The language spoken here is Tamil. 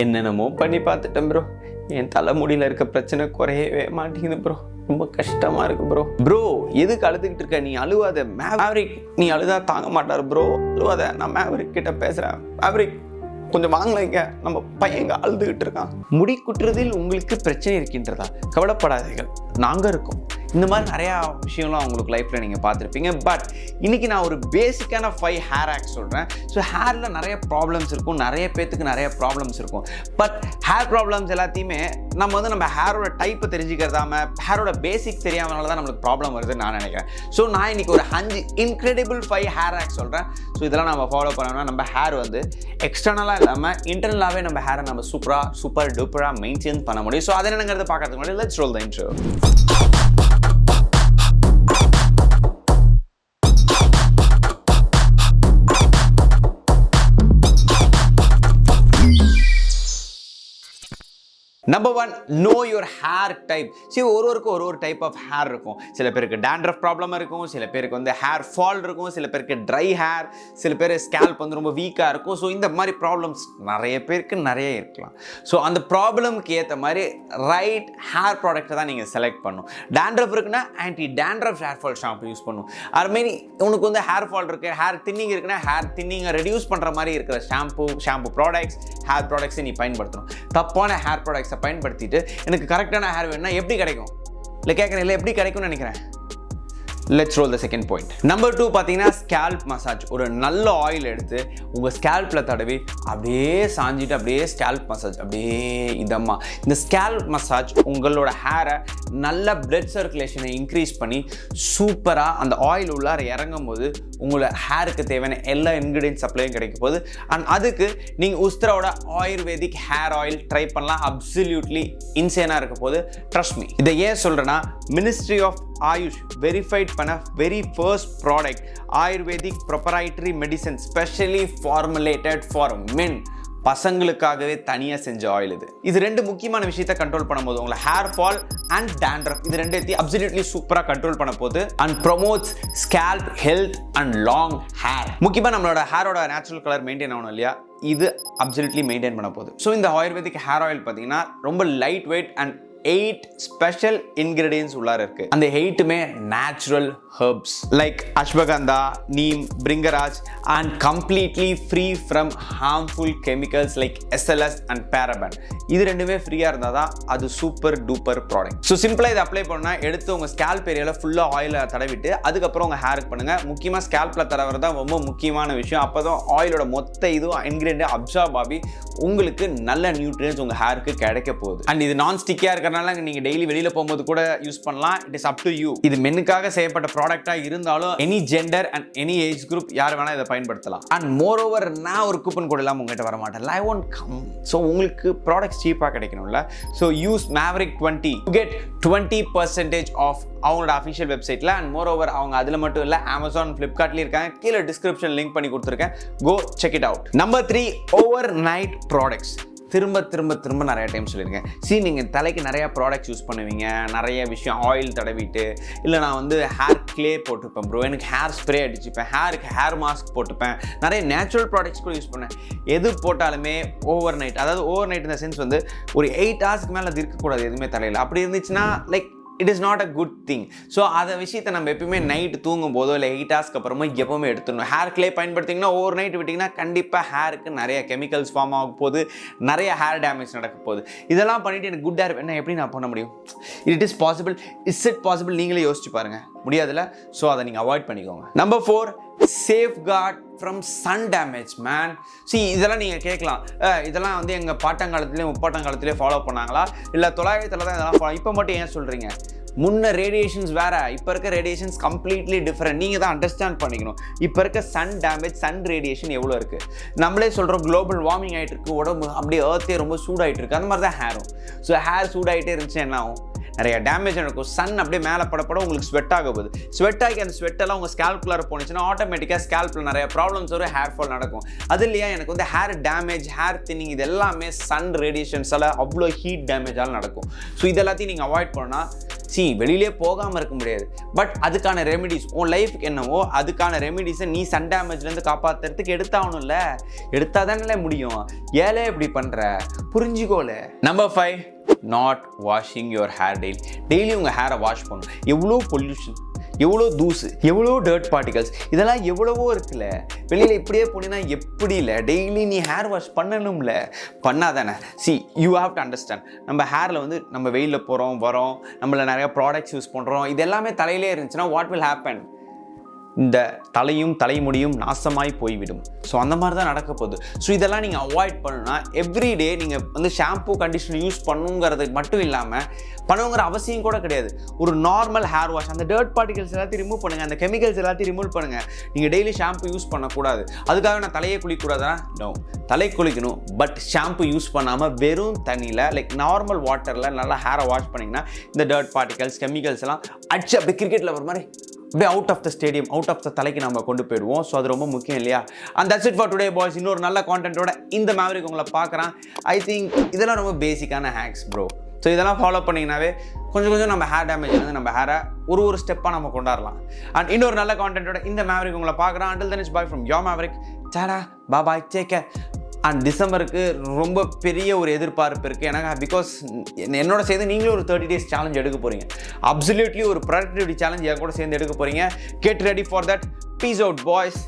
என்னென்னமோ பண்ணி பார்த்துட்டேன் ப்ரோ. என் தலைமுடியில் இருக்க பிரச்சனை குறையவே மாட்டேங்குது ப்ரோ. ரொம்ப கஷ்டமா இருக்கு ப்ரோ. ப்ரோ எதுக்கு அழுதுகிட்டு இருக்க? நீ அழுவாத. மேவரிக் நீ அழுதா தாங்க மாட்டார் ப்ரோ. அழுவாத. நான் மேவரிக் கிட்ட பேசுறேன். மேவரிக் கொஞ்சம் வாங்கலைங்க, நம்ம பையங்க அழுதுகிட்டு இருக்கான். முடி குட்டுறதில் உங்களுக்கு பிரச்சனை இருக்கின்றதா? கவலைப்படாதீர்கள், நாங்கள் இருக்கோம். இந்த மாதிரி நிறையா விஷயம்லாம் உங்களுக்கு லைஃப்பில் நீங்கள் பார்த்துருப்பீங்க. பட் இன்றைக்கி நான் ஒரு பேசிக்கான 5 ஹேர் ஹேக்ஸ் சொல்கிறேன். ஸோ ஹேரில் நிறைய ப்ராப்ளம்ஸ் இருக்கும், நிறைய பேர்த்துக்கு நிறைய ப்ராப்ளம்ஸ் இருக்கும். பட் ஹேர் ப்ராப்ளம்ஸ் எல்லாத்தையுமே நம்ம ஹேரோட டைப்பை தெரிஞ்சுக்கிறதாம ஹேரோட பேசிக் தெரியாமனால தான் நம்மளுக்கு ப்ராப்ளம் வருதுன்னு நான் நினைக்கிறேன். ஸோ நான் இன்றைக்கி ஒரு 5 இன்க்ரெடிபிள் 5 ஹேர் ஹேக்ஸ் சொல்கிறேன். ஸோ இதெல்லாம் நம்ம ஃபாலோ பண்ணோம்னா நம்ம ஹேர் வந்து எக்ஸ்டர்னலாக இல்லாமல் இன்டர்னலாகவே நம்ம ஹேரை நம்ம சூப்பர் டூப்பராக மெயின்டைன் பண்ண முடியும். ஸோ அதை என்னங்கிறத பார்க்கறதுக்கு முன்னாடி let's role the intro. Number 1, know your hair type. சரி, ஒருவருக்கு ஒரு டைப் ஆஃப் ஹேர் இருக்கும். சில பேருக்கு dandruff ப்ராப்ளம் இருக்கும், சில பேருக்கு வந்து ஹேர் ஃபால் இருக்கும், சில பேருக்கு ட்ரை ஹேர், சில பேர் ஸ்கேல்ப் வந்து ரொம்ப வீக்காக இருக்கும். ஸோ இந்த மாதிரி ப்ராப்ளம்ஸ் நிறைய பேருக்கு நிறைய இருக்கலாம். ஸோ அந்த ப்ராப்ளம்க்கு ஏற்ற மாதிரி ரைட் ஹேர் ப்ராடக்ட்டை தான் நீங்கள் செலக்ட் பண்ணணும். dandruff இருக்குன்னா anti dandruff hair fall shampoo use பண்ணணும். அதுமாரி உனக்கு வந்து ஹேர் ஃபால் இருக்குது, ஹேர் தின்னிங் இருக்குன்னா ஹேர் தின்னிங்கை ரெடியூஸ் பண்ணுற மாதிரி இருக்கிற ஷாம்பு ப்ராடக்ட்ஸ், ஹேர் ப்ராடக்ட்ஸை நீ பயன்படுத்தணும். தப்பான ஹேர் ப்ராடக்ட்ஸை பயன்படுத்திட்டு எனக்கு கரெக்டான ஹேர் வேணும்னா எப்படி கிடைக்கும்? இல்லை கேட்குறேன், இல்லை எப்படி கிடைக்கும்னு நினைக்கிறேன். Let's role the second point. Number 2 பார்த்தீங்கன்னா ஸ்கேல்ப் மசாஜ். ஒரு நல்ல ஆயில் எடுத்து உங்கள் ஸ்கேல்பில் தடவி அப்படியே சாஞ்சிட்டு அப்படியே ஸ்கேல்ப் மசாஜ் அப்படியே இதம்மா. இந்த ஸ்கேல்ப் மசாஜ் உங்களோட ஹேரை நல்ல பிளட் சர்க்குலேஷனை இன்க்ரீஸ் பண்ணி சூப்பராக அந்த ஆயில் உள்ளார இறங்கும் போது உங்களோட ஹேருக்கு தேவையான எல்லா இன்க்ரீடியன்ட் சப்ளையும் கிடைக்கும் போது. அண்ட் அதுக்கு நீங்கள் உஸ்திராவோட ஆயுர்வேதிக் ஹேர் ஆயில் ட்ரை பண்ணலாம். அப்சல்யூட்லி இன்சேனாக இருக்க போது. Trust me. இதை ஏன் சொல்கிறேன்னா, மினிஸ்ட்ரி ஆஃப் ஆயுஷ் வெரிஃபைட் பண்ண very first product ayurvedic proprietary medicine specially formulated for men. பசங்களுக்காகவே தனியாக செஞ்ச ஆயில் இது. இது 2 முக்கியமான விஷயத்தை கண்ட்ரோல் பண்ணும்போது உங்களை ஹேர் ஃபால் அண்ட் dandruff இது 2 அப்சல்யூட்லி சூப்பராக கண்ட்ரோல் பண்ண போது. And promotes scalp health and long hair. முக்கியமாக நம்மளோட ஹேரோட நேச்சுரல் கலர் மெயின்டைன் ஆகணும் இல்லையா, இது அப்சல்யூட்லி மெயின்டைன் பண்ண போகுது. ஸோ இந்த ஆயுர்வேதிக் ஹேர் ஆயில் பார்த்தீங்கன்னா ரொம்ப light weight and 8 special ingredients உள்ளார இருக்கு. அந்த 8மே natural herbs like ashwagandha, neem, bhringraj and completely free from harmful chemicals like SLS and paraben. இது 2மே ஃப்ரீயாக இருந்தால் தான் அது சூப்பர் டூப்பர் ப்ராடக்ட். ஸோ சிம்பிளாக இதை அப்ளை பண்ணால் எடுத்து உங்கள் ஸ்கேல்ப் ஏரியாவில் ஃபுல்லாக ஆயிலை தடவிட்டு அதுக்கப்புறம் உங்கள் ஹேருக்கு பண்ணுங்கள். முக்கியமாக ஸ்கேல்பில் தடவுறது தான் ரொம்ப முக்கியமான விஷயம். அப்போ தான் ஆயிலோட மொத்த இதுவும் இன்கிரீடியன்ட் அப்சார்ப் ஆகி உங்களுக்கு நல்ல நியூட்ரியன்ஸ் உங்கள் ஹேருக்கு கிடைக்க போகுது. அண்ட் இது நான் ஸ்டிக்கியாக இருக்கிறனால நீங்க டெய்லி வெளியில போகும்போது கூட யூஸ் பண்ணலாம். It is up to you. இது மென்னுக்காக செய்யப்பட்ட ப்ராடக்ட்டா இருந்தாலும் any gender and any age group யார் வேணா இதை பயன்படுத்தலாம். அண்ட் மோர் ஓவர் நான் ஒரு கூப்பன் கோட் இல்லாமல் உங்ககிட்ட வர மாட்டேன். I won't come. ஸோ உங்களுக்கு ப்ராடக்ட்ஸ் சீப்பாக கிடைக்கணும்ல. So use Maverick 20 to get 20% off அவங்களோட அஃபிஷியல் வெப்சைட்ல. அண்ட் மோர் ஓவர் அவங்க அதில் மட்டும் இல்லை, Amazon, Flipkartலேயும் இருக்காங்க. கீழே டிஸ்கிரிப்ஷன் லிங்க் பண்ணி கொடுத்துருக்கேன். Go check it out. Number 3, overnight products. திரும்ப நிறைய டைம் சொல்லியிருக்கேன். நீங்கள் தலைக்கு நிறையா ப்ராடக்ட்ஸ் யூஸ் பண்ணுவீங்க, நிறைய விஷயம் ஆயில் தடவிட்டு, இல்லை நான் வந்து ஹேர் க்ளே போட்டுப்பேன் ப்ரோ, எனக்கு ஹேர் ஸ்ப்ரே அடிச்சுப்பேன், ஹேருக்கு ஹேர் மாஸ்க் போட்டுப்பேன், நிறைய நேச்சுரல் ப்ராடக்ட்ஸ் கூட யூஸ் பண்ணேன். எது போட்டாலுமே ஓவர் நைட், அதாவது ஓவர் நைட் இந்த சென்ஸ் வந்து ஒரு 8 ஹவர்ஸ்க்கு மேலே அது இருக்கக்கூடாது எதுவுமே தலையில். அப்படி இருந்துச்சுன்னா like it is not a good thing. So அதை விஷயத்தை நம்ம எப்பவுமே நைட்டு தூங்கும் போதோ இல்லை 8 ஹவர்ஸ்க்கு அப்புறமா எப்பவுமே எடுத்துடணும். ஹேர் க்ளே பயன்படுத்திங்கன்னா ஓவர் நைட் விட்டிங்கன்னா கண்டிப்பாக ஹேருக்கு நிறைய கெமிக்கல்ஸ் ஃபார்ம் ஆக போகுது, நிறைய ஹேர் டேமேஜ் நடக்க போகுது. இதெல்லாம் பண்ணிவிட்டு எனக்கு குட் ஹேர் வேணா எப்படி நான் பண்ண முடியும்? It is possible. It possible? நீங்களே யோசிச்சு பாருங்கள். முடியாதுல்ல? ஸோ அதை நீங்கள் அவாய்ட் பண்ணிக்கோங்க. Number 4, safeguard from sun damage man. இதெல்லாம் நீங்கள் கேட்கலாம், இதெல்லாம் வந்து எங்கள் பாட்டங்காலத்துலேயே முப்பாட்டங்காலத்துலேயே ஃபாலோ பண்ணாங்களா, இல்லை 900 தான் இதெல்லாம் ஃபாலோ, இப்போ மட்டும் ஏன் சொல்கிறீங்க? முன்ன ரேடியேஷன்ஸ் வேறு, இப்போ இருக்க ரேடியேஷன்ஸ் கம்ப்ளீட்லி டிஃப்ரெண்ட். நீங்கள் தான் அண்டர்ஸ்டாண்ட் பண்ணிக்கணும். இப்போ இருக்க சன் டேமேஜ், சன் ரேடியேஷன் எவ்வளோ இருக்குது. நம்மளே சொல்கிறோம் குளோபல் வார்மிங் ஆகிட்டு இருக்குது, உடம்பு அப்படியே ஏர்த்தே ரொம்ப சூடாகிட்டு இருக்குது. அந்த மாதிரி தான் ஹேரும். ஸோ ஹேர் சூடாகிட்டே இருந்துச்சு என்ன ஆகும்? நிறைய டேமேஜ் நடக்கும். சன் அப்படியே மேலே படப்பட உங்களுக்கு ஸ்வெட் ஆக போகுது. ஸ்வெட் ஆகி அந்த ஸ்வெட்டெல்லாம் உங்கள் ஸ்கேல்ப்குள்ளார போனிச்சுன்னா ஆட்டோமேட்டிக்காக ஸ்கேல்பில் நிறைய ப்ராப்ளம்ஸ் வரும், ஹேர் ஃபால் நடக்கும். அது இல்லையா எனக்கு வந்து ஹேர் டேமேஜ், ஹேர் தின்னிங், இது எல்லாமே சன் ரேடியேஷன்ஸால் அவ்வளோ ஹீட் டேமேஜால் நடக்கும். ஸோ இது எல்லாத்தையும் நீங்கள் அவாய்ட் பண்ணால் வெளியிலே போகாமல் இருக்க முடியாது. பட் அதுக்கான ரெமிடிஸ் உன் லைஃப்க்கு என்னவோ அதுக்கான ரெமிடிஸை நீ சன் டேமேஜ்லேருந்து காப்பாற்றுறதுக்கு எடுத்தாகணும்ல. எடுத்தால் தானே முடியும். ஏலே இப்படி பண்ணுற புரிஞ்சுக்கோல. Number 5, not washing your hair daily. Daily உங்கள் ஹேரை வாஷ் பண்ணணும். எவ்வளோ பொல்யூஷன், எவ்வளோ தூசு, எவ்வளோ டர்ட் பார்ட்டிகல்ஸ், இதெல்லாம் எவ்வளவோ இருக்குல்ல. வெளியில் இப்படியே போனீங்கன்னா எப்படி இல்லை? டெய்லி நீ ஹேர் வாஷ் பண்ணணும்ல. பண்ணாதானே? You have to understand. நம்ம ஹேரில் வந்து நம்ம வெயிலில் போகிறோம் வரோம், நம்மள நிறைய ப்ராடக்ட்ஸ் யூஸ் பண்ணுறோம். இது எல்லாமே தலையிலே இருந்துச்சுன்னா வாட் வில் ஹேப்பன்? இந்த தலையும் தலைமுடியும் நாசமாய் போய்விடும். ஸோ அந்த மாதிரி தான் நடக்க போகுது. ஸோ இதெல்லாம் நீங்கள் அவாய்ட் பண்ணணும்னா எவ்ரிடே நீங்கள் வந்து ஷாம்பூ கண்டிஷனர் யூஸ் பண்ணுங்கிறது மட்டும் இல்லாமல் பண்ணுங்கிற அவசியம் கூட கிடையாது. ஒரு நார்மல் ஹேர் வாஷ், அந்த டர்ட் பார்ட்டிகல்ஸ் எல்லாத்தையும் ரிமூவ் பண்ணுங்கள், அந்த கெமிக்கல்ஸ் எல்லாத்தையும் ரிமூவ் பண்ணுங்கள். நீங்கள் டெய்லி ஷாம்பு யூஸ் பண்ணக்கூடாது. அதுக்காக நான் தலையை குளிக்கக்கூடாதுன்னா நோ, தலை குளிக்கணும். பட் ஷாம்பு யூஸ் பண்ணாமல் வெறும் தண்ணியில் லைக் நார்மல் வாட்டரில் நல்லா ஹேரை வாஷ் பண்ணிங்கன்னா இந்த டர்ட் பார்ட்டிகல்ஸ் கெமிக்கல்ஸ் எல்லாம் அடிச்சு அப்படி கிரிக்கெட்டில் வர மாதிரி அப்படியே out of the stadium, out of the தலைக்கு நம்ம கொண்டு போயிடுவோம். ஸோ அது ரொம்ப முக்கியம் இல்லையா? And that's it for today boys. இன்னொரு நல்ல கான்டென்ட்டோட இந்த மேவரிக் உங்களை பார்க்குறான். ஐ திங்க் இதெல்லாம் ரொம்ப பேசிக்கான ஹேக்ஸ் ப்ரோ. ஸோ இதெல்லாம் ஃபாலோ பண்ணிங்கனாவே கொஞ்சம் நம்ம ஹேர் டேமேஜ் வந்து நம்ம ஹேரை ஒரு ஸ்டெப்பாக நம்ம கொண்டாடலாம். அண்ட் இன்னொரு நல்ல கான்டென்ட்டோட இந்த மேவரிக் உங்களை பார்க்குறான். Until then it's bye from your Maverick. Tata, bye, take care. And டிசம்பருக்கு ரொம்ப பெரிய ஒரு எதிர்பார்ப்பு இருக்குது எனக்கு. பிகாஸ் என்னோட சேர்ந்து நீங்களும் ஒரு 30 days சேலஞ்ச் எடுக்க போகிறீங்க. அப்சல்யூட்லி ஒரு ப்ரொடக்டிவிட்டி சேலஞ்ச் என் கூட சேர்ந்து எடுக்க போகிறீங்க. Get ready for that. Peace out boys.